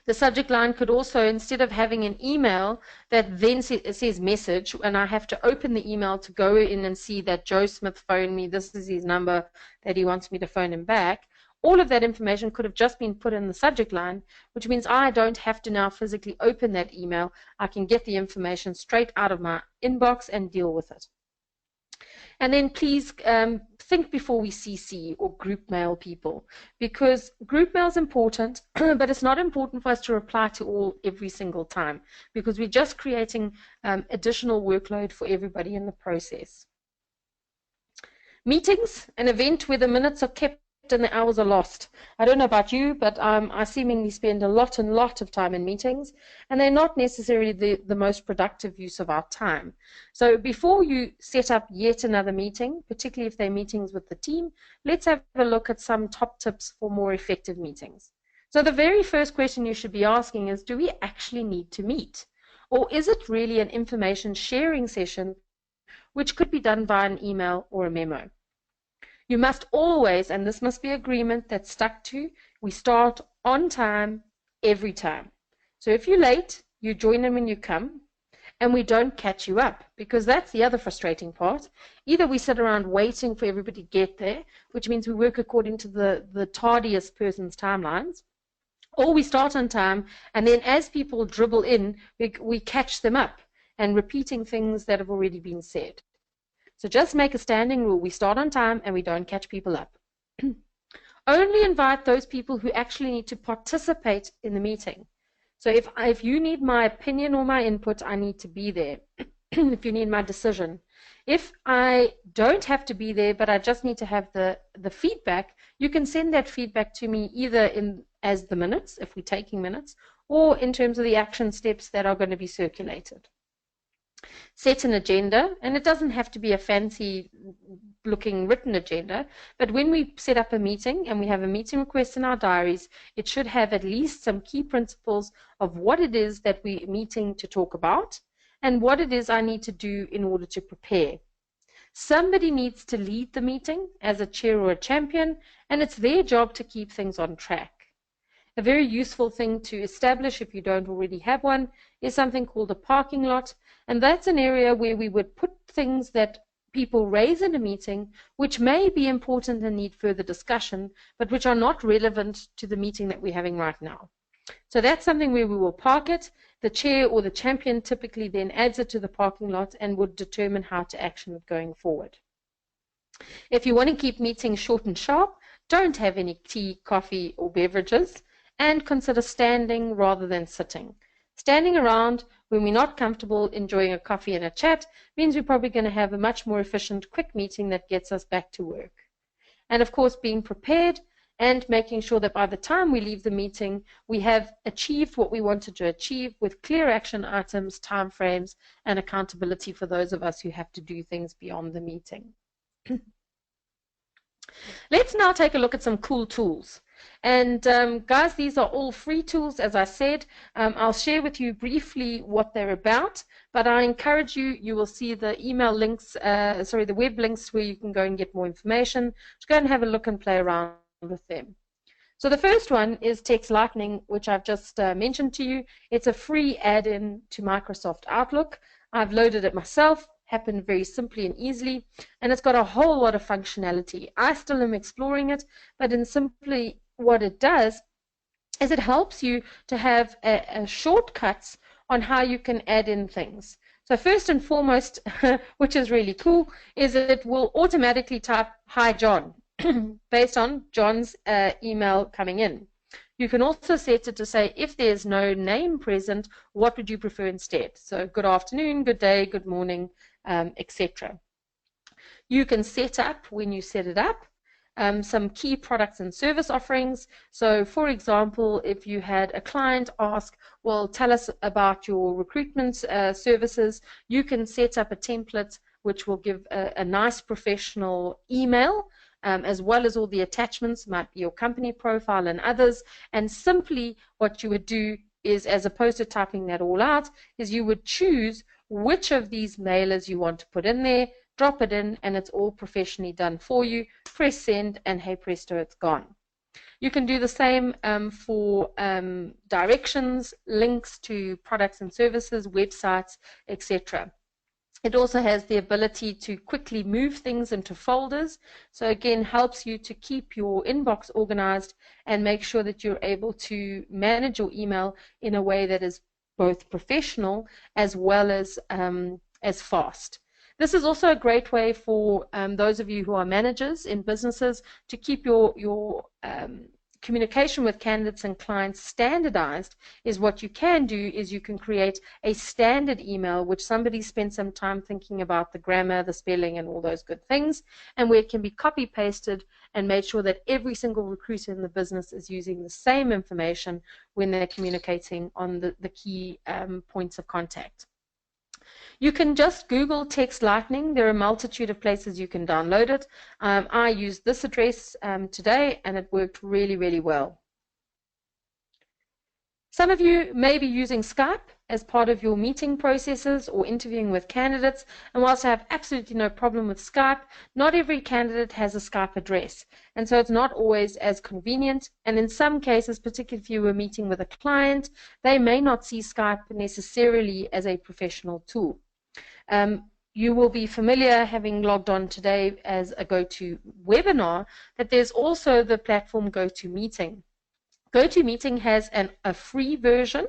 The subject line could also, instead of having an email that then says message, and I have to open the email to go in and see that Joe Smith phoned me, this is his number that he wants me to phone him back, all of that information could have just been put in the subject line, which means I don't have to now physically open that email. I can get the information straight out of my inbox and deal with it. And then please think before we CC or group mail people, because group mail is important, but it's not important for us to reply to all every single time, because we're just creating additional workload for everybody in the process. Meetings, an event where the minutes are kept and the hours are lost. I don't know about you, but I seemingly spend a lot of time in meetings, and they're not necessarily the most productive use of our time. So before you set up yet another meeting, particularly if they're meetings with the team, let's have a look at some top tips for more effective meetings. So the very first question you should be asking is, do we actually need to meet? Or is it really an information sharing session which could be done via an email or a memo? You must always, and this must be agreement that's stuck to, we start on time every time. So if you're late, you join in when you come, and we don't catch you up, because that's the other frustrating part. Either we sit around waiting for everybody to get there, which means we work according to the tardiest person's timelines, Or we start on time, and then as people dribble in, we catch them up and repeating things that have already been said. So just make a standing rule. We start on time and we don't catch people up. Only invite those people who actually need to participate in the meeting. So if you need my opinion or my input, I need to be there. If you need my decision. If I don't have to be there, but I just need to have the feedback, you can send that feedback to me either as the minutes, if we're taking minutes, or in terms of the action steps that are going to be circulated. Set an agenda, and it doesn't have to be a fancy looking written agenda, but when we set up a meeting and we have a meeting request in our diaries, it should have at least some key principles of what it is that we're meeting to talk about and what it is I need to do in order to prepare. Somebody needs to lead the meeting as a chair or a champion, and it's their job to keep things on track. A very useful thing to establish, if you don't already have one, is something called a parking lot, and that's an area where we would put things that people raise in a meeting which may be important and need further discussion, but which are not relevant to the meeting that we're having right now. So that's something where we will park it. The chair or the champion typically then adds it to the parking lot and would determine how to action it going forward. If you want to keep meetings short and sharp, don't have any tea, coffee, or beverages, and consider standing rather than sitting. Standing around when we're not comfortable enjoying a coffee and a chat means we're probably going to have a much more efficient, quick meeting that gets us back to work. And of course, being prepared and making sure that by the time we leave the meeting, we have achieved what we wanted to achieve with clear action items, timeframes, and accountability for those of us who have to do things beyond the meeting. Let's now take a look at some cool tools. And guys, these are all free tools, as I said. I'll share with you briefly what they're about, but I encourage you, you will see the email links, the web links where you can go and get more information. Just go and have a look and play around with them. So the first one is Text Lightning, which I've just mentioned to you. It's a free add-in to Microsoft Outlook. I've loaded it myself. Happened very simply and easily, and it's got a whole lot of functionality. I still am exploring it, but in simply what it does is it helps you to have shortcuts on how you can add in things. So first and foremost, which is really cool, is that it will automatically type, "Hi John," based on John's email coming in. You can also set it to say, if there's no name present, what would you prefer instead? So good afternoon, good day, good morning, etc. You can set up, when you set it up, some key products and service offerings. So for example, if you had a client ask, well, tell us about your recruitment services, you can set up a template which will give a nice professional email, as well as all the attachments, might be your company profile and others. And simply what you would do is, as opposed to typing that all out, is you would choose which of these mailers you want to put in there, drop it in, and it's all professionally done for you. Press send, and hey presto, it's gone. You can do the same for directions, links to products and services, websites, etc. It also has the ability to quickly move things into folders. So again, helps you to keep your inbox organized and make sure that you're able to manage your email in a way that is both professional as well as fast. This is also a great way for those of you who are managers in businesses to keep your communication with candidates and clients standardized. Is what you can do is you can create a standard email which somebody spent some time thinking about the grammar, the spelling, and all those good things, and where it can be copy pasted and made sure that every single recruiter in the business is using the same information when they're communicating on the key points of contact. You can just Google Text Lightning. There are a multitude of places you can download it. I used this address today, and it worked really, really well. Some of you may be using Skype as part of your meeting processes or interviewing with candidates, and whilst I have absolutely no problem with Skype, not every candidate has a Skype address, and so it's not always as convenient. And in some cases, particularly if you were meeting with a client, they may not see Skype necessarily as a professional tool. You will be familiar, having logged on today as a GoToWebinar, that there's also the platform GoToMeeting. GoToMeeting has a free version,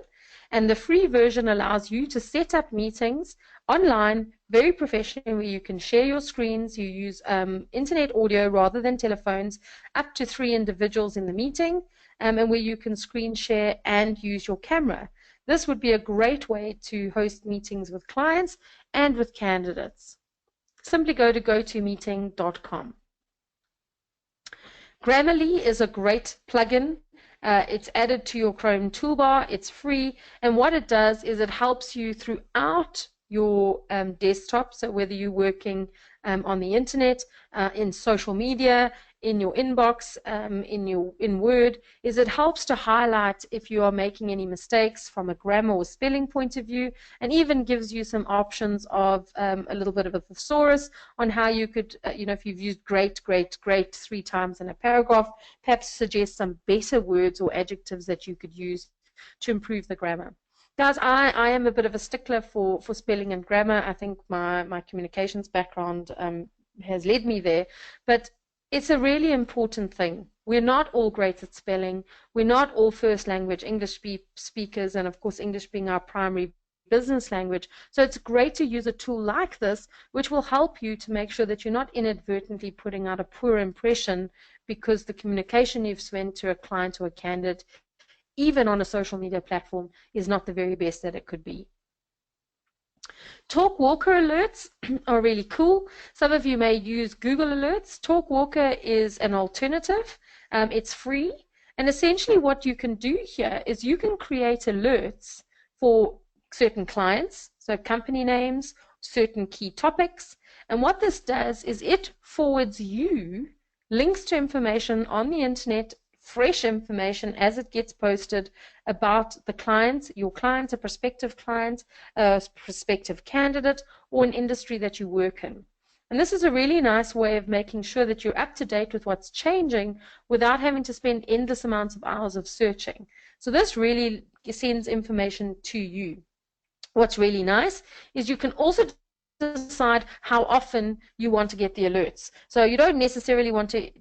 and the free version allows you to set up meetings online very professionally, where you can share your screens. You use internet audio rather than telephones, up to 3 individuals in the meeting, and where you can screen share and use your camera. This would be a great way to host meetings with clients and with candidates. Simply go to gotomeeting.com. Grammarly is a great plugin. It's added to your Chrome toolbar. It's free, and what it does is it helps you throughout your desktop. So whether you're working on the internet, in social media, in your inbox, in Word, is it helps to highlight if you are making any mistakes from a grammar or spelling point of view, and even gives you some options of a little bit of a thesaurus on how you could, if you've used great 3 times in a paragraph, perhaps suggest some better words or adjectives that you could use to improve the grammar. Guys, I am a bit of a stickler for spelling and grammar. I think my communications background has led me there, but it's a really important thing. We're not all great at spelling. We're not all first language English speakers, and of course English being our primary business language. So it's great to use a tool like this, which will help you to make sure that you're not inadvertently putting out a poor impression because the communication you've sent to a client or a candidate, even on a social media platform, is not the very best that it could be. Talkwalker alerts are really cool. Some of you may use Google Alerts. Talkwalker is an alternative. It's free. And essentially what you can do here is you can create alerts for certain clients, so company names, certain key topics. And what this does is it forwards you links to information on the internet, fresh information as it gets posted about the client, your client, a prospective client, a prospective candidate, or an industry that you work in. And this is a really nice way of making sure that you're up to date with what's changing without having to spend endless amounts of hours of searching. So this really sends information to you. What's really nice is you can also decide how often you want to get the alerts. So you don't necessarily want to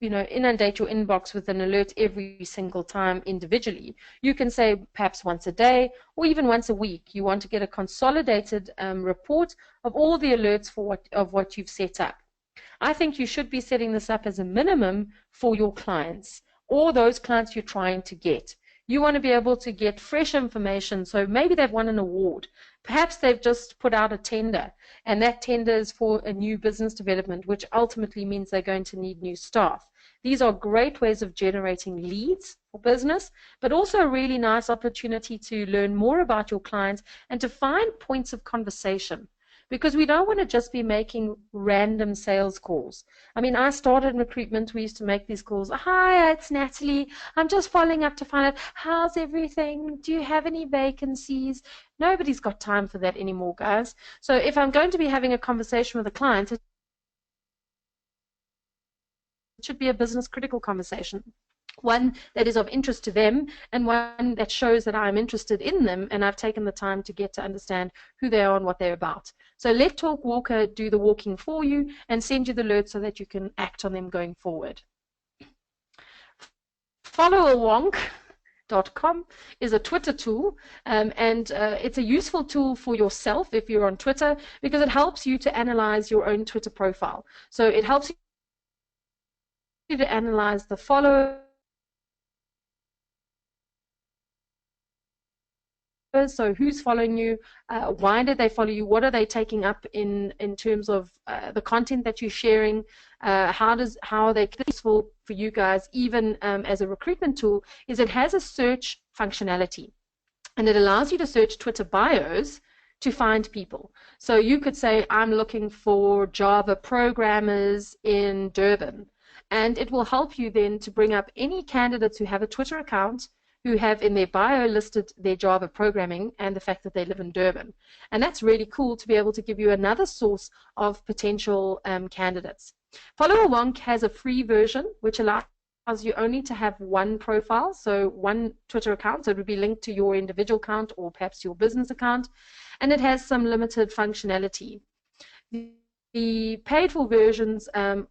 inundate your inbox with an alert every single time individually. You can say perhaps once a day or even once a week. You want to get a consolidated report of all the alerts of what you've set up. I think you should be setting this up as a minimum for your clients or those clients you're trying to get. You want to be able to get fresh information. So maybe they've won an award. Perhaps they've just put out a tender, and that tender is for a new business development, which ultimately means they're going to need new staff. These are great ways of generating leads for business, but also a really nice opportunity to learn more about your clients and to find points of conversation. Because we don't want to just be making random sales calls. I mean, I started in recruitment. We used to make these calls. Hi, it's Natalie. I'm just following up to find out how's everything. Do you have any vacancies? Nobody's got time for that anymore, guys. So if I'm going to be having a conversation with a client, it should be a business critical conversation. One that is of interest to them and one that shows that I'm interested in them and I've taken the time to get to understand who they are and what they're about. So let Talkwalker do the walking for you and send you the alerts so that you can act on them going forward. Followerwonk.com is a Twitter tool, and it's a useful tool for yourself if you're on Twitter because it helps you to analyze your own Twitter profile. So it helps you to analyze the followers. So who's following you, why did they follow you, what are they taking up in terms of the content that you're sharing, how are they useful for you guys, even as a recruitment tool, is it has a search functionality, and it allows you to search Twitter bios to find people. So you could say, I'm looking for Java programmers in Durban, and it will help you then to bring up any candidates who have a Twitter account who have in their bio listed their Java programming and the fact that they live in Durban. And that's really cool to be able to give you another source of potential candidates. Followerwonk has a free version which allows you only to have one profile, so one Twitter account, so it would be linked to your individual account or perhaps your business account, and it has some limited functionality. The paid for versions of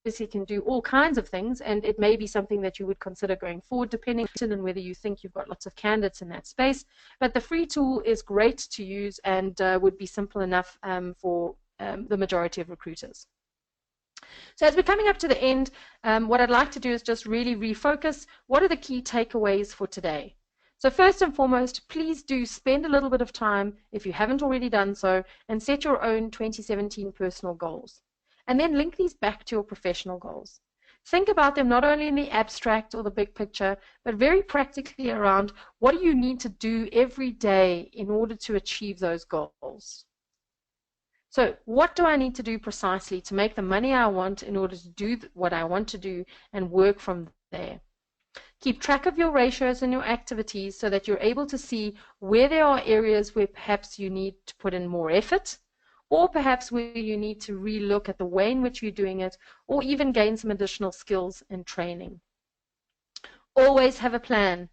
obviously can do all kinds of things, and it may be something that you would consider going forward, depending on whether you think you've got lots of candidates in that space. But the free tool is great to use and would be simple enough for the majority of recruiters. So as we're coming up to the end, what I'd like to do is just really refocus. What are the key takeaways for today? So first and foremost, please do spend a little bit of time, if you haven't already done so, and set your own 2017 personal goals. And then link these back to your professional goals. Think about them not only in the abstract or the big picture, but very practically around what do you need to do every day in order to achieve those goals. So what do I need to do precisely to make the money I want in order to do what I want to do and work from there? Keep track of your ratios and your activities so that you're able to see where there are areas where perhaps you need to put in more effort, or perhaps where you need to relook at the way in which you're doing it, or even gain some additional skills and training. Always have a plan.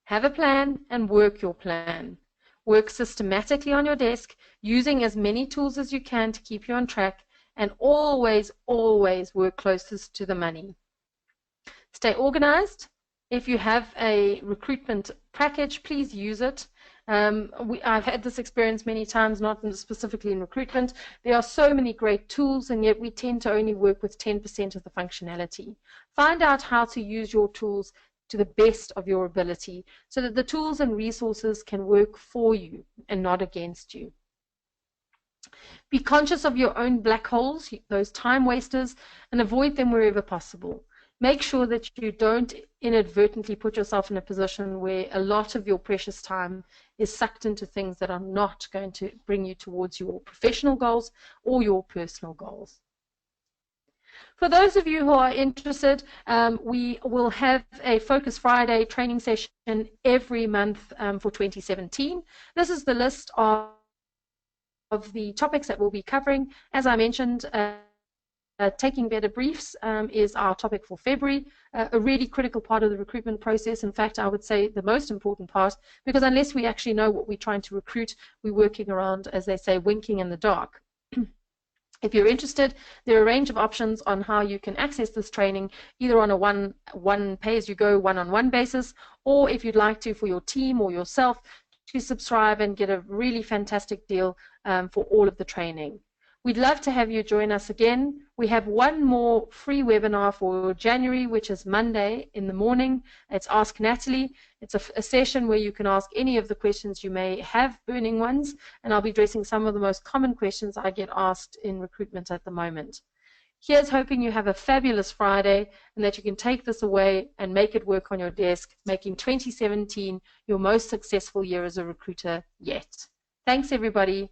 Have a plan and work your plan. Work systematically on your desk, using as many tools as you can to keep you on track, and always, always work closest to the money. Stay organized. If you have a recruitment package, please use it. I've had this experience many times, not specifically in recruitment. There are so many great tools, and yet we tend to only work with 10% of the functionality. Find out how to use your tools to the best of your ability so that the tools and resources can work for you and not against you. Be conscious of your own black holes, those time wasters, and avoid them wherever possible. Make sure that you don't inadvertently put yourself in a position where a lot of your precious time is sucked into things that are not going to bring you towards your professional goals or your personal goals. For those of you who are interested, we will have a Focus Friday training session every month for 2017. This is the list of the topics that we'll be covering. As I mentioned, taking better briefs is our topic for February, a really critical part of the recruitment process. In fact, I would say the most important part, because unless we actually know what we're trying to recruit, we're working around, as they say, winking in the dark. If you're interested, there are a range of options on how you can access this training, either on a one pay-as-you-go, one-on-one basis, or if you'd like to, for your team or yourself, to subscribe and get a really fantastic deal for all of the training. We'd love to have you join us again. We have one more free webinar for January, which is Monday in the morning. It's Ask Natalie. It's a session where you can ask any of the questions you may have, burning ones, and I'll be addressing some of the most common questions I get asked in recruitment at the moment. Here's hoping you have a fabulous Friday and that you can take this away and make it work on your desk, making 2017 your most successful year as a recruiter yet. Thanks, everybody.